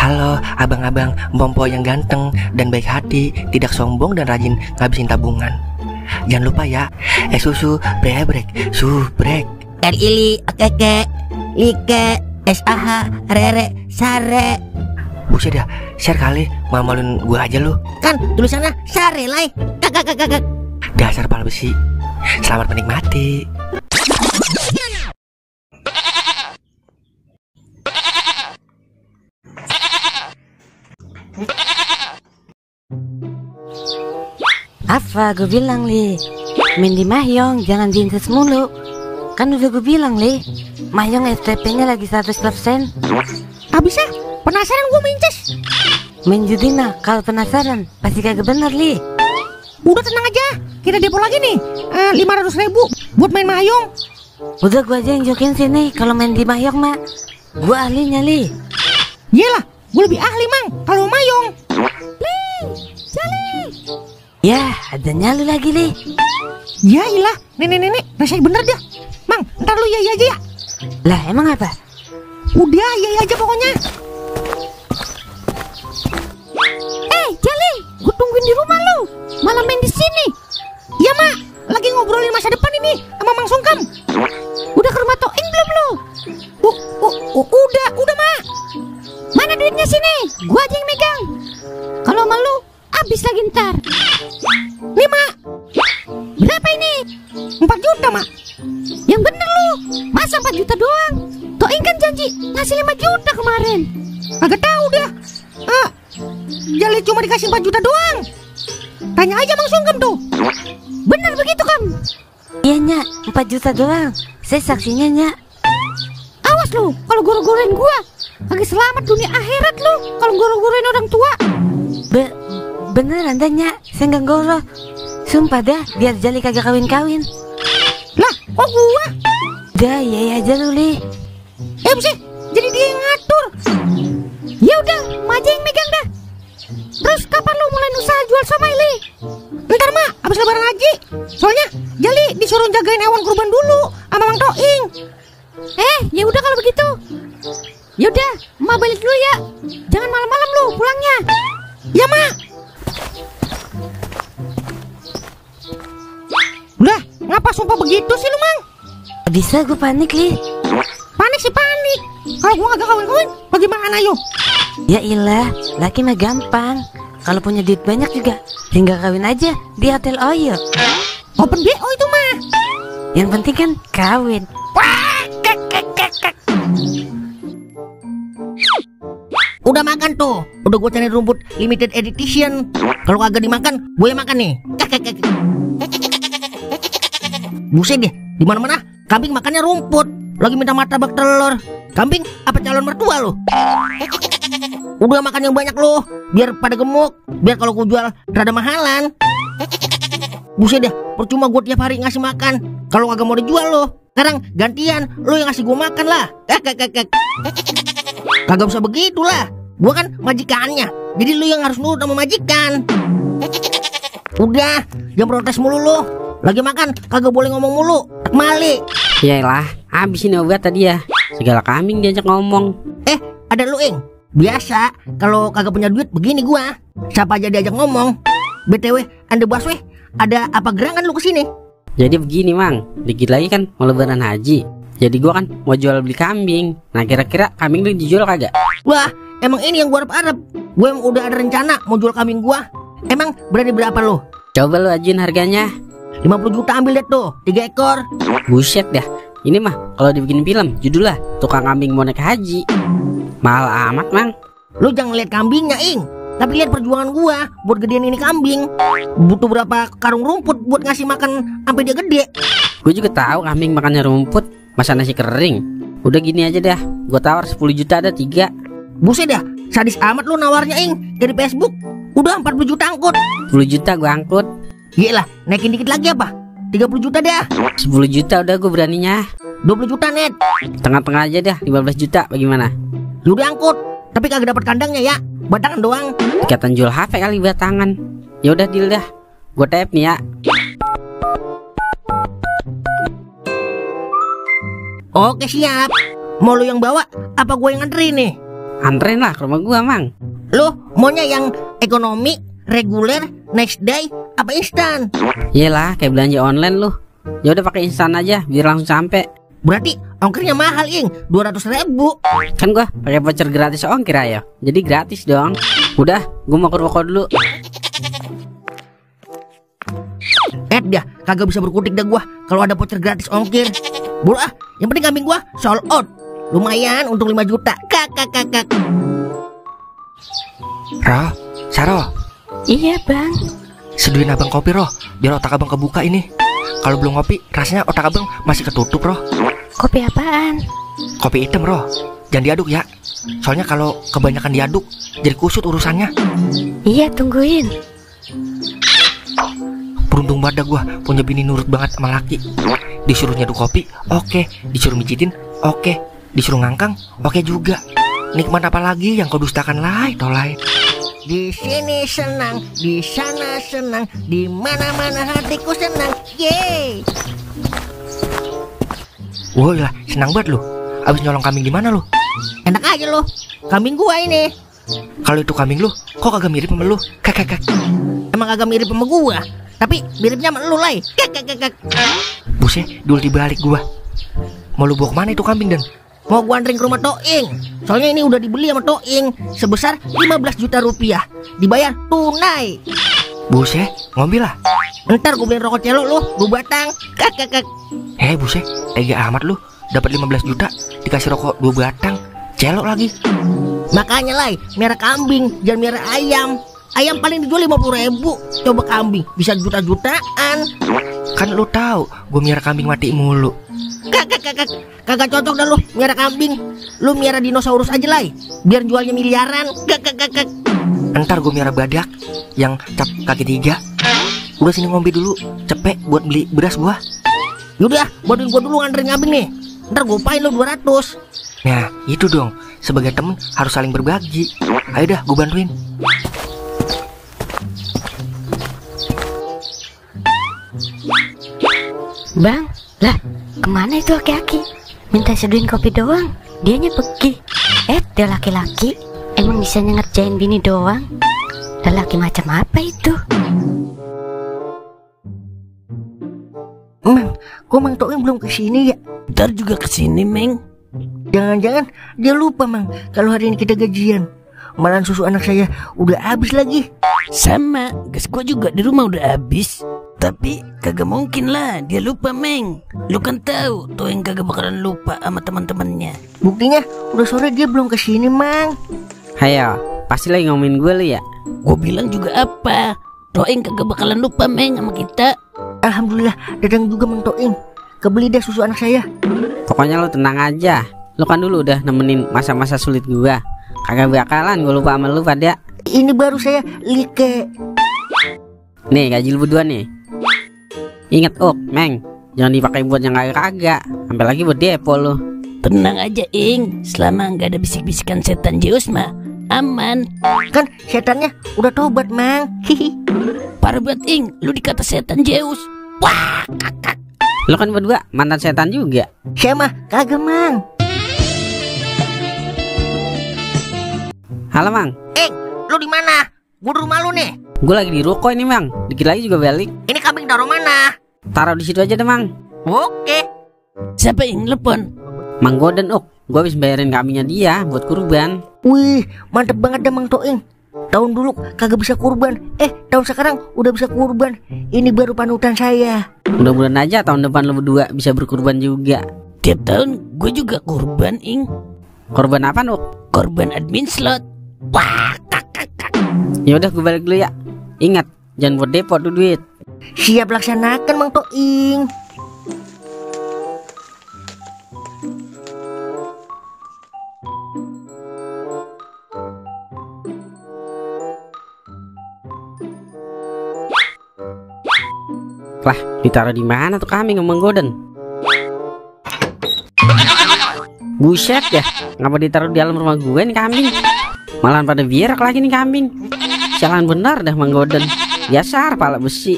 Halo abang-abang Bompo yang ganteng dan baik hati, tidak sombong dan rajin ngabisin tabungan. Jangan lupa ya, susu brebrek, subrek. Ili, keke, like, SAH, rere, sare. Buset dah, share kali, malu-maluin gue aja lu. Kan tulisannya sare lai. Kakak. Dasar pala besi. Selamat menikmati. Apa gue bilang li, main di Mahjong jangan di incest mulu. Kan udah gue bilang li, Mahjong STP-nya lagi 100%. Abisnya penasaran gue minces. Main judi nah, kalau penasaran pasti kagak bener li. Udah tenang aja, kita depo lagi nih 500.000 buat main Mahjong. Udah gue aja yang jokin sini, kalau main di Mahjong mah gue ahlinya li. Yelah, gue lebih ahli mang kalau Mahjong. Li, Jali. Ya, ada nyalu lagi li. Ya ilah, nenek rasanya bener dah. Mang, ntar lu ya aja ya. Lah emang apa? Udah ya aja pokoknya. Jali, gue tungguin di rumah lu. Malah main di sini. Ya mak, lagi ngobrolin masa depan ini sama Mang Sungkam. Udah ke rumah Toing belum lu? Udah mak. Mana duitnya sini? Gua aja yang megang. Kalau sama lu habis lagi ntar. Nih mak, berapa ini? 4 juta mak. Yang bener lu, masa 4 juta doang? Toing kan janji ngasih 5 juta kemarin. Agak tahu dah. Jali cuma dikasih 4 juta doang. Tanya aja Mang Sungkem tuh. Bener begitu kan? Iya nyak, 4 juta doang. Saya saksinya nyak. Awas lu, kalau goro-goroin gua agak selamat dunia akhirat lu. Kalau goro-goroin orang tua. Beneran dah nyak, saya nggak goro. Sumpah dah, biar Jali kagak kawin-kawin. Lah, kok gua? Dah, iya aja lu li. Buset, jadi dia yang ngatur. Ya udah, mak aja yang megang dah. Terus kapan lu mulai usaha jual somai li? Ntar mak, abis lebaran haji. Soalnya Jali disuruh jagain hewan kurban dulu sama Mang Toing. Ya udah kalau begitu. Ya udah, mak balik dulu ya. Jangan malam-malam lu pulangnya. Ya mak. Udah, ngapa sumpah begitu sih lu Mang? Bisa gue panik li. Panik sih panik. Kalau gua agak kawin-kawin, bagaimana yuk? Ya ilah, laki mah gampang. Kalau punya duit banyak juga, tinggal kawin aja di hotel Oyo. Open BO itu mah. Yang penting kan kawin. Udah makan tuh. Udah gue cari rumput limited edition. Kalau kagak dimakan, gue yang makan nih. Buset deh, di mana-mana kambing makannya rumput. Lagi minta martabak telur. Kambing apa calon mertua lo? Udah makan yang banyak lo, biar pada gemuk. Biar kalau gue jual rada mahalan. Buset deh, percuma gue tiap hari ngasih makan. Kalau kagak mau dijual lo, sekarang gantian lo yang ngasih gue makan lah. Kagak bisa begitu lah. Gue kan majikannya, jadi lo yang harus nurut sama majikan. Udah, jangan protes mulu lo. Lagi makan kagak boleh ngomong mulu. Mali. Yaelah, habisin obat tadi ya. Segala kambing diajak ngomong. Ada lu Ing. Biasa kalau kagak punya duit begini gua. Siapa aja diajak ngomong. BTW, Anda Baswe, ada apa gerangan lu kesini? Jadi begini Mang, dikit lagi kan mau lebaran haji. Jadi gua kan mau jual beli kambing. Nah kira-kira kambing lu dijual kagak? Wah, emang ini yang gua harap-harap. Gue udah ada rencana mau jual kambing gua. Emang berani berapa lu? Coba lu ajuin harganya. 50 juta ambil deh tuh, 3 ekor. Buset dah, ini mah kalau dibikin film judulnya tukang kambing mau naik haji. Mahal amat Mang. Lu jangan lihat kambingnya Ing, tapi lihat perjuangan gua buat gedein ini kambing. Butuh berapa karung rumput buat ngasih makan sampai dia gede. Gue juga tahu kambing makannya rumput, masa nasi kering. Udah gini aja dah, gue tawar 10 juta ada 3. Buset dah, sadis amat lu nawarnya Ing. Dari Facebook udah 40 juta angkut. 10 juta gue angkut. Yelah, naikin dikit lagi apa? 30 juta dah. 10 juta udah gue beraninya. 20 juta net. Tengah-tengah aja dah, 15 juta bagaimana? Lu udah angkut, tapi kagak dapat kandangnya ya. Batangan doang. Ikatan jual HP kali batangan. Ya udah deal dah. Gue tap nih ya. Oke siap. Mau lu yang bawa apa gue yang nganterin nih? Anterin lah ke rumah gua, Mang. Lu maunya yang ekonomi, reguler, next day, apa instan? Iyalah, kayak belanja online lu. Ya udah pakai instan aja biar langsung sampai. Berarti ongkirnya mahal, Ing. 200.000. Kan gua pakai voucher gratis ongkir ayo. Jadi gratis dong. Udah, gua mau ke ruko dulu. Dah, kagak bisa berkutik dah gua kalau ada voucher gratis ongkir. Buru ah, yang penting kambing gua sold out. Lumayan untuk 5 juta. Kak. Roh, Saro, Iya bang. seduin abang kopi Roh, biar otak abang kebuka ini. Kalau belum ngopi, rasanya otak abang masih ketutup Roh. Kopi apaan? Kopi hitam Roh, jangan diaduk ya. Soalnya kalau kebanyakan diaduk, jadi kusut urusannya. Iya tungguin. Beruntung banget dah gua punya bini nurut banget sama laki. Disuruh nyeduh kopi, oke. Disuruh mijitin, oke. Disuruh ngangkang, oke juga. Nikmat apa lagi yang kau dustakan, Lai Tolai? Di sini senang, di sana senang, di mana-mana hatiku senang. Yeay. Woi lah, senang banget lu. Abis nyolong kambing di mana lu? Enak aja lo. Kambing gua ini. Kalau itu kambing lu, kok kagak mirip sama lu? Kak. Emang agak mirip sama gua, tapi miripnya sama lu, Lai. Kak. Buset, dul dibalik gua. Mau lu bawa kemana itu kambing Dan? Mau gua anterin ke rumah Toing. Soalnya ini udah dibeli sama Toing sebesar 15 juta rupiah. Dibayar tunai. Buset, ngombil lah. Ntar gua beliin rokok celok lu 2 batang. Kak. Buset, tega amat lu. Dapat 15 juta, dikasih rokok 2 batang. Celok lagi. Makanya, Lai, merah kambing, jangan merah ayam. Ayam paling dijual 50.000. Coba kambing bisa juta-jutaan. Kan lu tahu, gua miara kambing mati mulu. Kagak cocok dah lu miara kambing. Lu miara dinosaurus aja, Lai. Biar jualnya miliaran. Kak. Ntar gua miara badak yang cap kaki 3. Udah sini ngombe dulu, cepet buat beli beras gua. Yaudah, bantuin gua dulu nganterin kambing nih. Ntar gua upain lu 200. Nah, itu dong. Sebagai temen harus saling berbagi. Ayo dah, gua bantuin. Bang, lah kemana itu aki-aki? Minta seduhin kopi doang, dianya pergi. Dia laki-laki, emang bisa ngerjain bini doang? Lelaki macam apa itu? Mang, kok Mang Toing belum kesini ya? Ntar juga kesini, Meng. Jangan-jangan dia lupa, Mang, kalau hari ini kita gajian. Malahan susu anak saya udah habis lagi. Sama, gas gua juga di rumah udah habis. Tapi kagak mungkin lah dia lupa, Meng. Lu kan tahu Toing kagak bakalan lupa sama teman-temannya. Buktinya udah sore dia belum kesini, Mang. Hayo, pasti lagi ngomongin gue lu ya. Gua bilang juga apa? Toing kagak bakalan lupa, Meng, sama kita. Alhamdulillah datang juga Mang Toing. Kebeli deh susu anak saya. Pokoknya lu tenang aja. Lu kan dulu udah nemenin masa-masa sulit gua. Kagak bakalan gue lupa sama lu pada. Ini baru saya like. Nih gaji lu berdua nih. Ingat Meng, jangan dipakai buat yang kagak-kagak. Sampai lagi buat depo lu. Tenang aja, Ing. Selama nggak ada bisik-bisikan setan Zeus mah aman. Kan setannya udah tobat, Mang. Hihi. Parah banget, Ing. Lu dikata setan Zeus. Wah, kakak. Lu kan berdua mantan setan juga. Saya mah kagak, Mang. Halo Mang. Lu di mana? Gua di rumah lu nih. Gue lagi di ruko ini Mang. Dikit lagi juga balik. Ini kambing taruh mana? Taruh di situ aja deh Mang. Oke. Siapa yang telepon? Mang Goden gue habis bayarin kambingnya dia buat kurban. Wih, mantep banget dah Mang Toing. Tahun dulu kagak bisa kurban. Tahun sekarang udah bisa kurban. Ini baru panutan saya. Mudah-mudahan aja tahun depan lo berdua bisa berkurban juga. Tiap tahun gue juga kurban, Ing. Korban apa Korban admin slot. Wah, kakak. Ya udah gue balik dulu ya. Ingat, jangan buat depo tuh duit. Siap laksanakan Mang Toing. Lah, ditaruh di mana tuh kambing Mang Goden? Buset ya, ngapa ditaruh di dalam rumah gue nih kambing? Malahan pada birak lagi nih kambing. Sialan benar dah Mang Goden. Biasa pala besi.